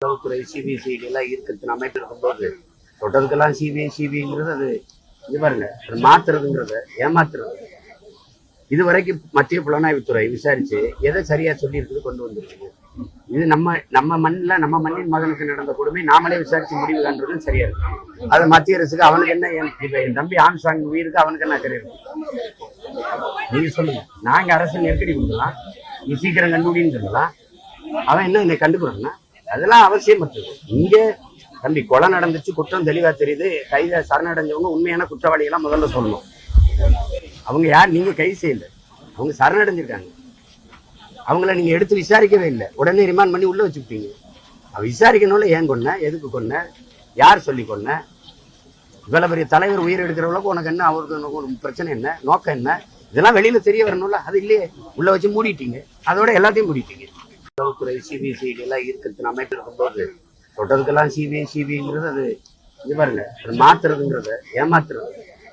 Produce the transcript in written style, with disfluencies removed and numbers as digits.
உளவுத்துறை சிபிசிஐடி எல்லாம் இருக்கிறது அமைப்பு இருக்கும்போது தொடர்றதுக்கெல்லாம் சிபிஐங்கிறது அது இது பாருங்க, அது மாத்துறதுங்கிறத ஏமாத்துறது. இதுவரைக்கும் மத்திய புலனாய்வுத்துறை விசாரிச்சு எதை சரியா சொல்லி இருக்குது கொண்டு வந்திருக்கு. இது நம்ம மண்ணின் மகனுக்கு நடந்த கொடுமை நாமளே விசாரிச்சு முடிவு காண்றதும் சரியா இருக்கு. அது மத்திய அரசுக்கு அவனுக்கு என்ன, என் தம்பி ஆம்சாங் உயிருக்கு அவனுக்கு என்ன கிடையாது. நீங்க சொல்லுங்க, நாங்க அரசு நெருக்கடி கொடுக்கலாம், நீ சீக்கிரம் கண்டுபிடின்னு சொல்லலாம். அவன் என்ன என்னை கண்டுபிடினா அதெல்லாம் அவசியமற்றது. இங்க தம்பி கொலை நடந்துச்சு, குற்றம் தெளிவா தெரியுது, கைத சரணடைஞ்சவங்க உண்மையான குற்றவாளிகளாம் முதல்ல சொல்லணும். அவங்க யார், நீங்க கைது செய்யல, அவங்க சரணடைஞ்சிருக்காங்க. அவங்கள நீங்க எடுத்து விசாரிக்கவே இல்லை, உடனே ரிமாண்ட் பண்ணி உள்ள வச்சுக்கிட்டீங்க. விசாரிக்கணும்ல, ஏன் கொன்ன, எதுக்கு கொன்ன, யார் சொல்லி கொன்ன, இவ்வளவு பெரிய தலைவர் உயிர் எடுக்கிறவங்களுக்கு உனக்கு என்ன, அவருக்கு பிரச்சனை என்ன, நோக்கம் என்ன, இதெல்லாம் வெளியில தெரிய வரணும்ல. அது இல்லையே, உள்ள வச்சு மூடிட்டீங்க, அதோட எல்லாத்தையும் மூடிட்டீங்க. உளவுத்துறை சிபிசிஐடி எல்லாம் இருக்கிறது அமைப்பு இருக்கும்போது தொடர்றதுக்கெல்லாம் சிபிஐங்கிறது அது இது பாருங்க, அது மாத்துறதுங்கிறத ஏமாத்துறது.